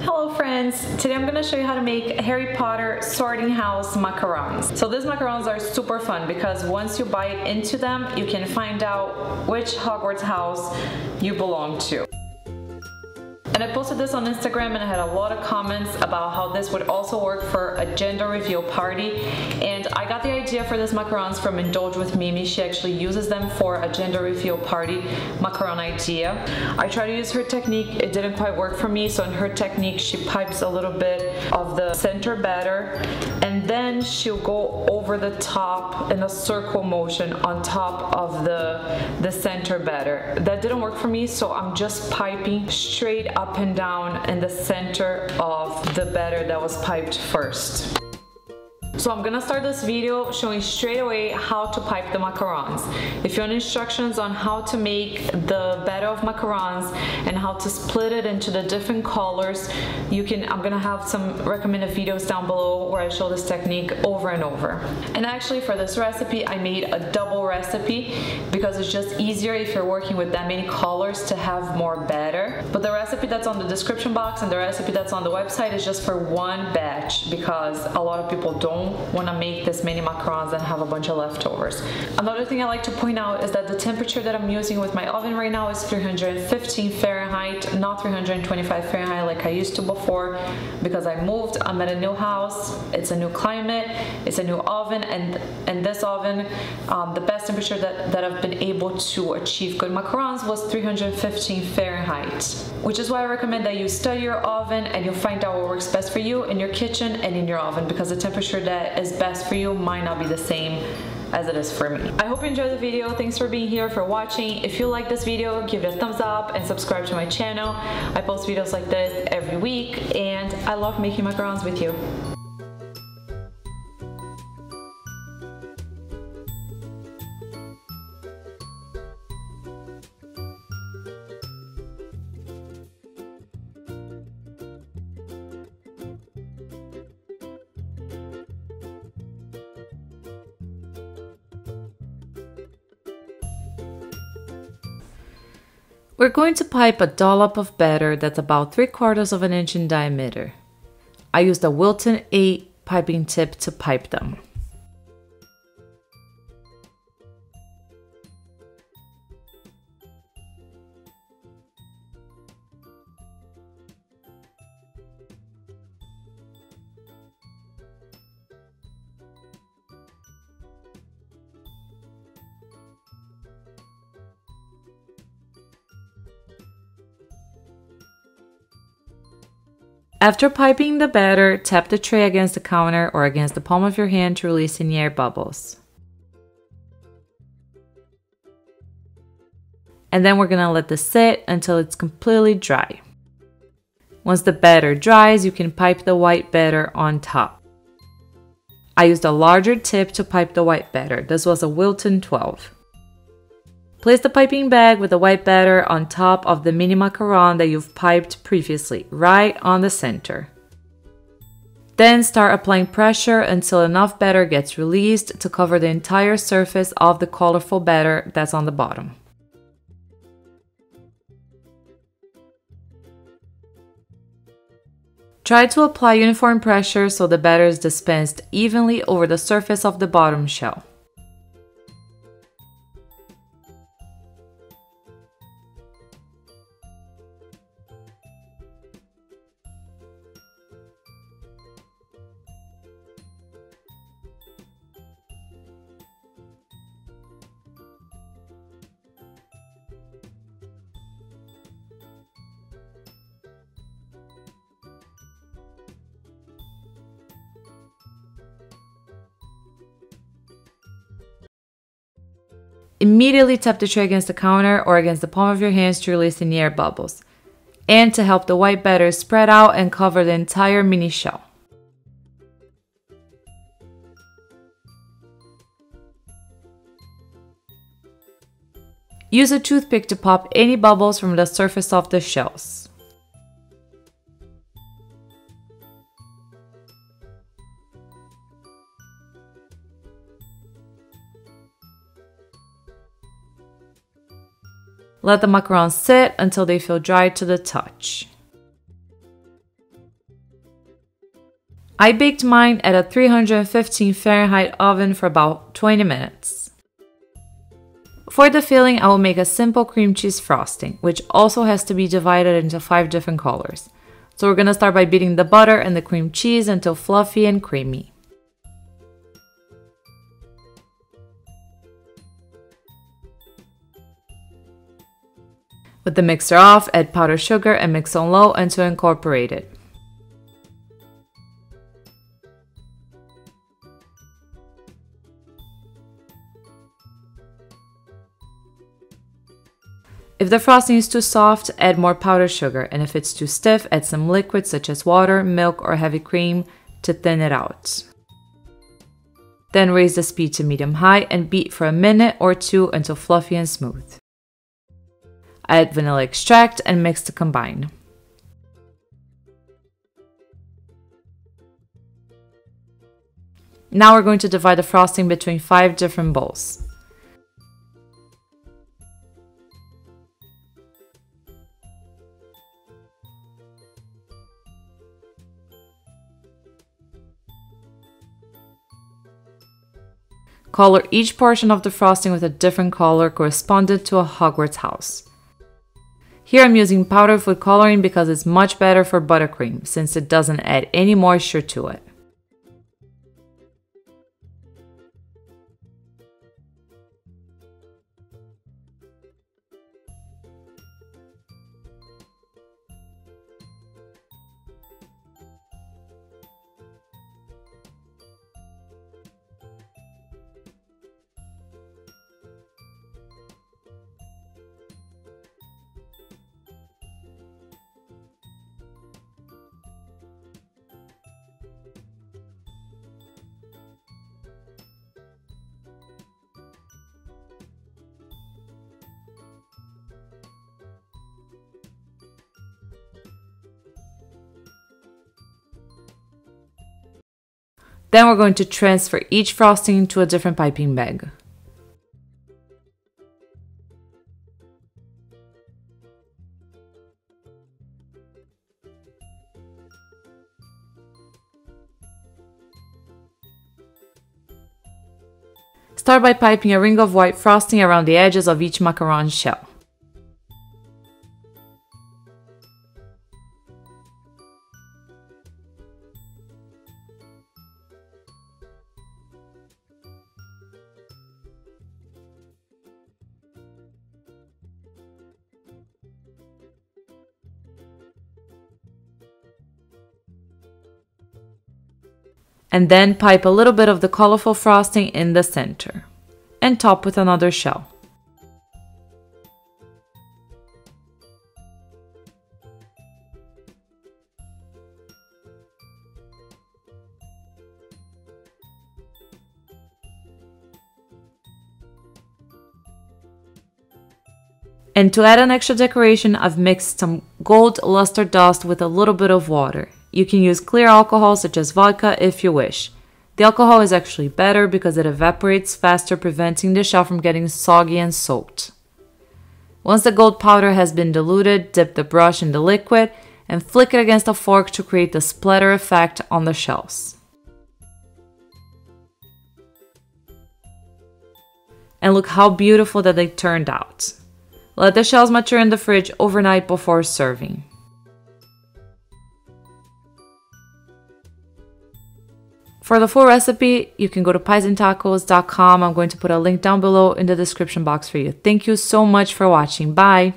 Hello friends! Today I'm going to show you how to make Harry Potter sorting house macarons. So these macarons are super fun because once you bite into them, you can find out which Hogwarts house you belong to. And I posted this on Instagram and I had a lot of comments about how this would also work for a gender reveal party. And I got the idea for these macarons from Indulge with Mimi. She actually uses them for a gender reveal party macaron idea. I tried to use her technique, it didn't quite work for me. So in her technique, she pipes a little bit of the center batter and then she'll go over the top in a circle motion on top of the center batter. That didn't work for me, so I'm just piping straight up and down in the center of the batter that was piped first. So I'm gonna start this video showing straight away how to pipe the macarons. If you want instructions on how to make the batter of macarons and how to split it into the different colors, I'm gonna have some recommended videos down below where I show this technique over and over. And actually for this recipe, I made a double recipe because it's just easier if you're working with that many colors to have more batter. But the recipe that's on the description box and the recipe that's on the website is just for one batch because a lot of people don't want to make this many macarons and have a bunch of leftovers. Another thing I like to point out is that the temperature that I'm using with my oven right now is 315 Fahrenheit, not 325 Fahrenheit like I used to before because I moved. I'm at a new house, it's a new climate, it's a new oven, and this oven, the best temperature that I've been able to achieve good macarons was 315 Fahrenheit, which is why I recommend that you study your oven and you'll find out what works best for you in your kitchen and in your oven, because the temperature that is best for you might not be the same as it is for me. I hope you enjoyed the video. Thanks for being here, for watching. If you like this video, give it a thumbs up and subscribe to my channel. I post videos like this every week and I love making macarons with you. We're going to pipe a dollop of batter that's about 3/4 of an inch in diameter. I used a Wilton 8 piping tip to pipe them. After piping the batter, tap the tray against the counter or against the palm of your hand to release any air bubbles. And then we're gonna let this sit until it's completely dry. Once the batter dries, you can pipe the white batter on top. I used a larger tip to pipe the white batter. This was a Wilton 12. Place the piping bag with the white batter on top of the mini macaron that you've piped previously, right on the center. Then start applying pressure until enough batter gets released to cover the entire surface of the colorful batter that's on the bottom. Try to apply uniform pressure so the batter is dispensed evenly over the surface of the bottom shell. Immediately tap the tray against the counter or against the palm of your hands to release any air bubbles, and to help the white batter spread out and cover the entire mini shell. Use a toothpick to pop any bubbles from the surface of the shells. Let the macarons sit until they feel dry to the touch. I baked mine at a 315 Fahrenheit oven for about 20 minutes. For the filling, I will make a simple cream cheese frosting, which also has to be divided into 5 different colors. So we're going to start by beating the butter and the cream cheese until fluffy and creamy. With the mixer off, add powdered sugar and mix on low until incorporated. If the frosting is too soft, add more powdered sugar, and if it's too stiff, add some liquid such as water, milk, or heavy cream to thin it out. Then raise the speed to medium-high and beat for a minute or 2 until fluffy and smooth. Add vanilla extract and mix to combine. Now we're going to divide the frosting between 5 different bowls. Color each portion of the frosting with a different color corresponding to a Hogwarts house. Here I'm using powdered food coloring because it's much better for buttercream since it doesn't add any moisture to it. Then we're going to transfer each frosting into a different piping bag. Start by piping a ring of white frosting around the edges of each macaron shell. And then pipe a little bit of the colorful frosting in the center, and top with another shell. And to add an extra decoration, I've mixed some gold luster dust with a little bit of water. You can use clear alcohol such as vodka if you wish. The alcohol is actually better because it evaporates faster, preventing the shell from getting soggy and soaked. Once the gold powder has been diluted, dip the brush in the liquid and flick it against a fork to create the splatter effect on the shells. And look how beautiful that they turned out. Let the shells mature in the fridge overnight before serving. For the full recipe, you can go to piesandtacos.com. I'm going to put a link down below in the description box for you. Thank you so much for watching. Bye!